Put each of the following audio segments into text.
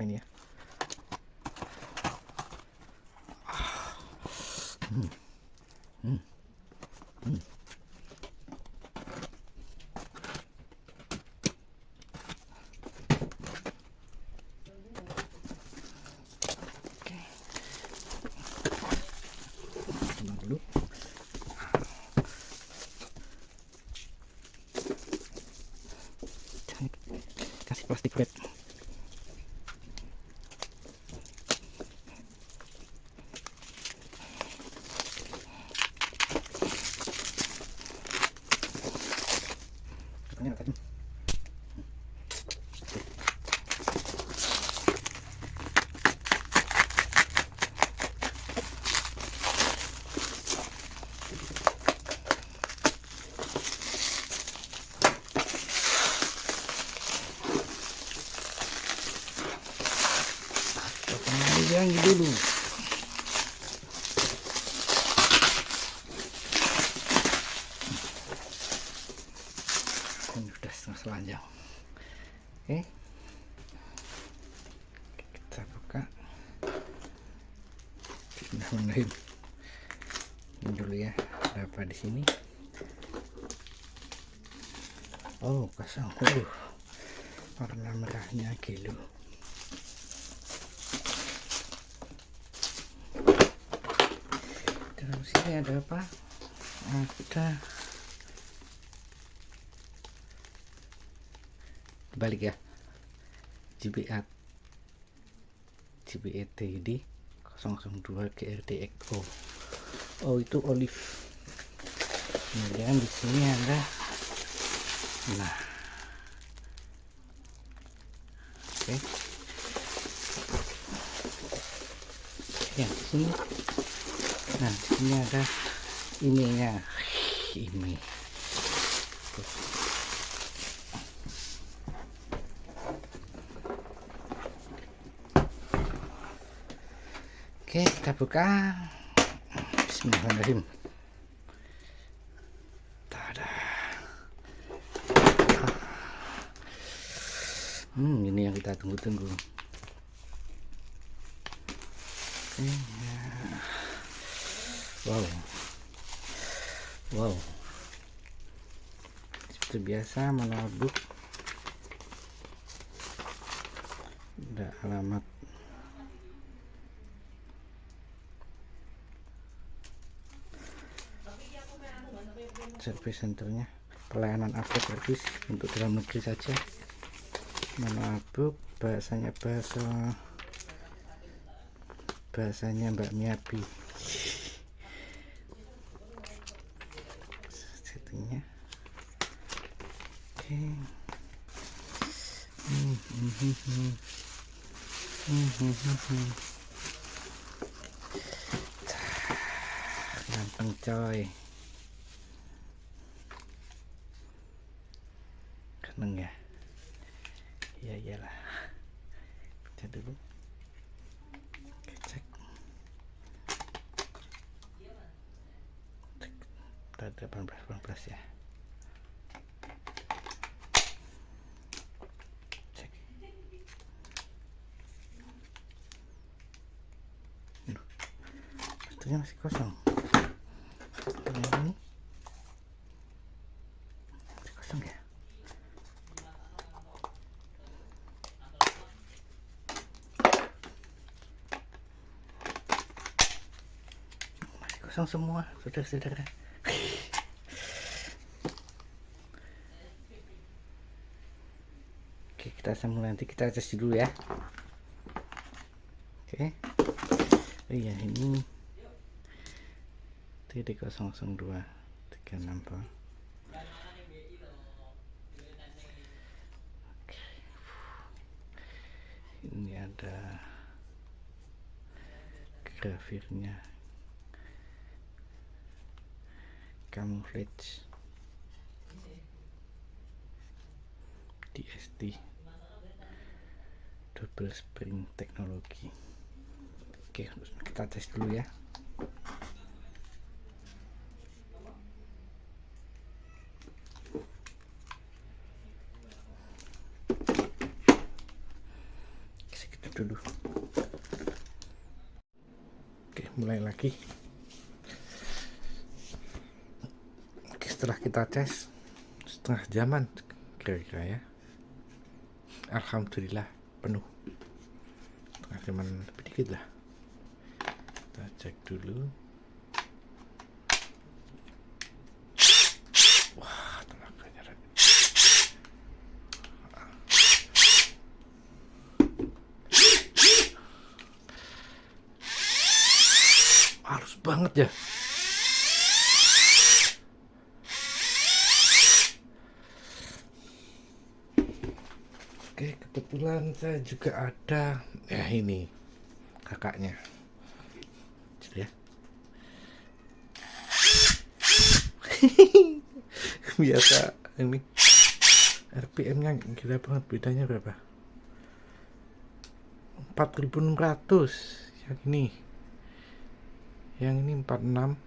apa ini ya. Dulu kasih plastik wrap. Katanya tadi yang dulu. Ini sudah setengah selanjang. Oke, kita buka. Bismillahirrahmanirrahim. Ini dulu ya, ada apa di sini? Oh, kosong. Warna merahnya kilo. Terus ini ada apa? Ada balik ya, GBETD 002 GRDXO. Oh, itu olive. Kemudian di sini ada, nah, oke, ya di sini. Nah, di sini ada ininya, ini. Oke, kita buka. Bismillahirrahmanirrahim. Tada. Ini yang kita tunggu-tunggu. Oke, ya. Wow. Seperti biasa, notebook. Ada alamat. Service centernya, pelayanan upgrade service untuk dalam negeri saja. Notebook, bahasanya Mbak Miyabi. Settingnya. Oke. Gampang coy. Seneng ya? Ya iyalah. Baca dulu. Oke, cek. Ada 18 ya. Cek. Kartunya masih kosong. Ini masih kosong ya. Kosong semua, saudara-saudara. Oke, kita sambung nanti, kita tes dulu ya. Oke. Oh iya, ini TD002 364. Oke. Ini ada grafirnya, camouflage DST double spring teknologi. Oke, kita tes dulu ya. dulu. Oke, mulai lagi. Oke, setelah kita tes setengah jaman kira-kira ya, alhamdulillah penuh. Setengah jaman lebih dikit lah. Kita cek dulu. Wah, tenaganya halus banget ya. Oke, kebetulan saya juga ada ya, ini kakaknya. Jadi ya. Biasa ini RPM-nya gila banget, bedanya berapa? 4600. Yang ini 46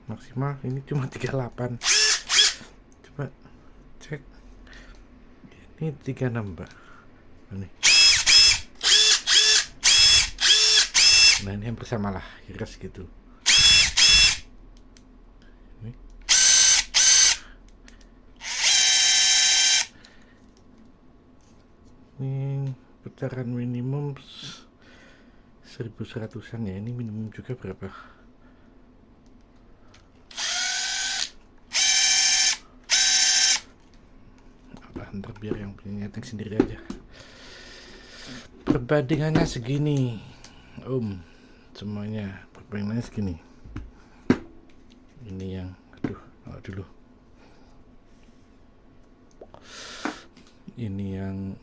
maksimal, ini cuma 38. Coba cek, ini 36 Mbak. Ini. Nah, ini hampir sama lah, kira segitu. Ini putaran minimum 1100-an ya. Ini minimum juga berapa? Ntar biar yang punya nyeting sendiri aja. Perbandingannya segini semuanya perbandingannya segini. Ini yang dulu ini yang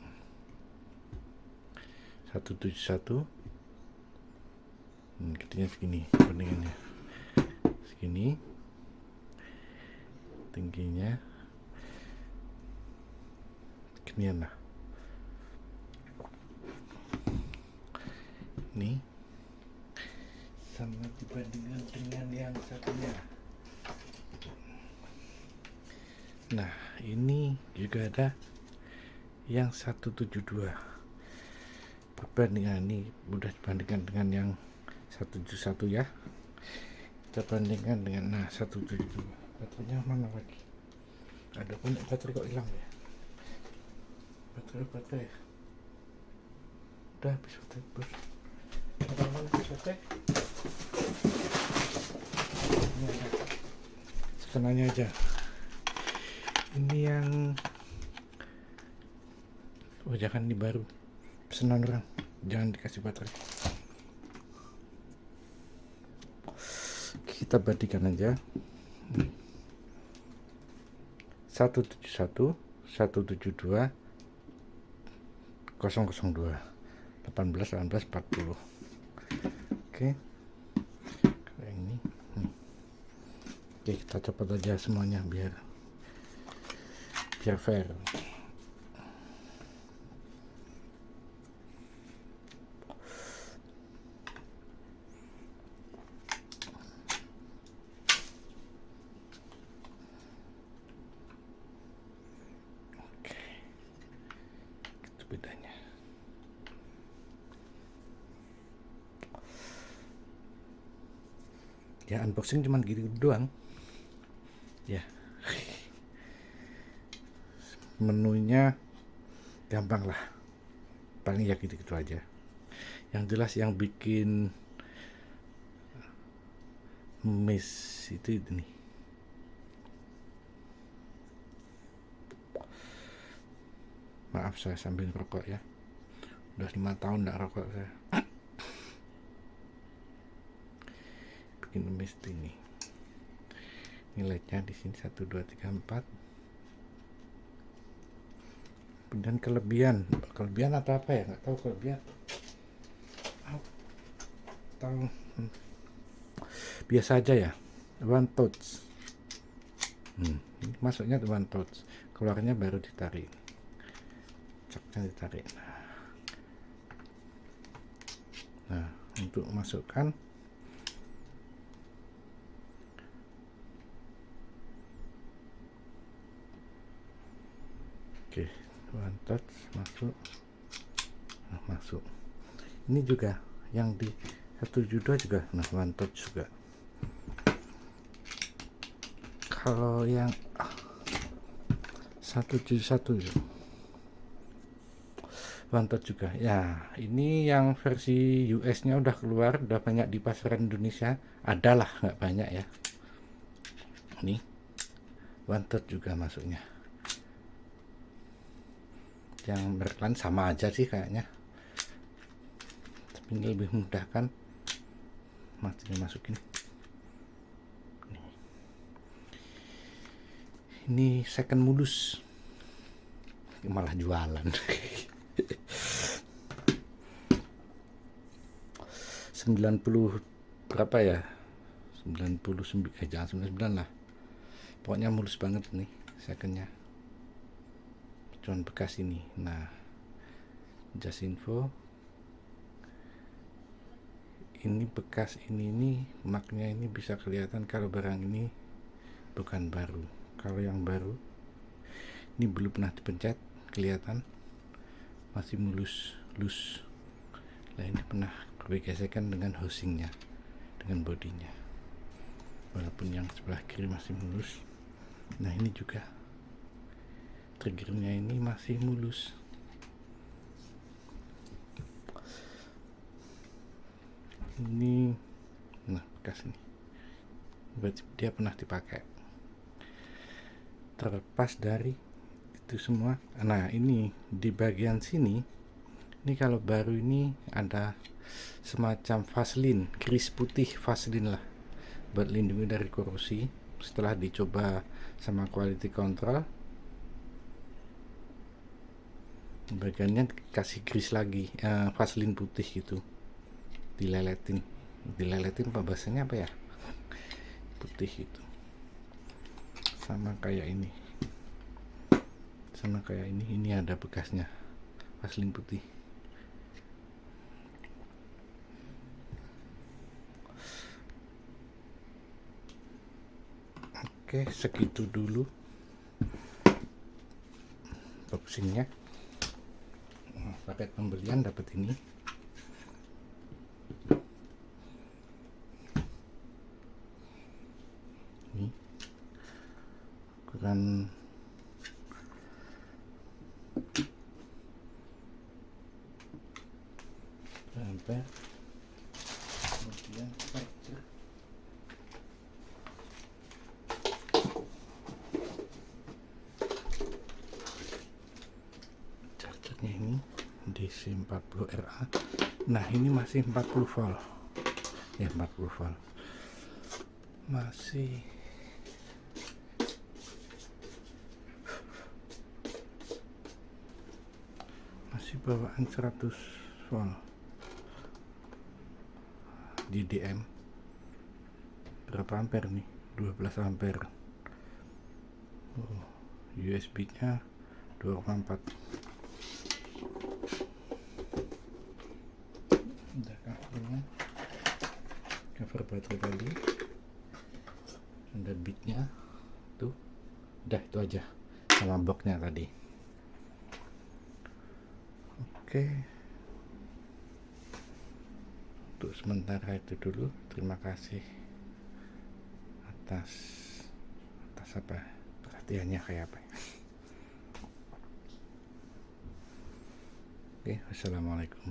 171. Gedenya segini, perbandingannya segini, tingginya seginian lah. Ini sama dibandingkan dengan yang satunya. Nah, ini juga ada yang 172. Perbandingan ini mudah dibandingkan dengan yang 171 ya. Kita bandingkan dengan 172. Baterainya mana lagi? Ada banyak baterai kok hilang ya. Baterai udah habis baterai. Ini ada sekenanya aja. Ini yang jangan, ini baru pesanan orang, jangan dikasih baterai. Kita bandingkan aja. 171, 172, 002, 18, 40. Oke. Kayak ini. Oke, kita copot aja semuanya biar fair. Bedanya ya, unboxing cuman gitu doang ya. Menunya gampang lah, paling ya gitu-gitu aja. Yang jelas yang bikin miss itu nih, maaf saya sambil rokok ya, udah 5 tahun nggak rokok saya. Bikin miss ini nilainya di sini 1, 2, 3, 4. Kemudian kelebihan atau apa ya, nggak tahu kelebihan atau biasa aja ya. One touch, ini masuknya one touch, keluarnya baru ditarik, coknya ditarik. Nah, untuk masukkan oke, one touch masuk. Nah, masuk. Ini juga yang di 172 juga, nah one touch juga. Kalau yang 171 one touch juga ya. Ini yang versi US nya udah keluar, udah banyak di pasaran Indonesia, adalah nggak banyak ya. Ini one touch juga masuknya. Yang berklan sama aja sih kayaknya, tapi ini lebih mudah kan, masih masukin. Ini second mulus, malah jualan. 90 berapa ya, 99 jangan 99 lah, pokoknya mulus banget nih secondnya, cuman bekas ini. Nah, just info, ini bekas ini maknya ini bisa kelihatan kalau barang ini bukan baru. Kalau yang baru ini belum pernah dipencet, kelihatan masih mulus loose. Nah, ini pernah bergesekan dengan housingnya, dengan bodinya, walaupun yang sebelah kiri masih mulus. Nah, ini juga triggernya ini masih mulus. Ini nah bekas ini, berarti dia pernah dipakai. Terlepas dari itu semua, nah ini di bagian sini, ini kalau baru ini ada semacam vaselin, grease putih vaselin lah, buat lindungi dari korosi. Setelah dicoba sama quality control, bagiannya kasih grease lagi, vaselin putih gitu, dileletin apa bahasanya apa ya, putih itu. Sama kayak ini, ini ada bekasnya, vaselin putih. Oke, segitu dulu boxingnya. Paket pembelian dapat ini. Ini ukuran ampere, kemudian chargernya ini DC40RA. Nah, ini masih 40 volt ya, 40 volt masih bawaan 100 volt di DM. Berapa ampere nih? 12 ampere. USB nya 2,4. Udah covernya, cover baterai tadi, ada bitnya tuh, udah itu aja sama boxnya tadi. Oke, untuk sementara itu dulu. Terima kasih atas apa perhatiannya kayak apa ya. Oke, wassalamualaikum.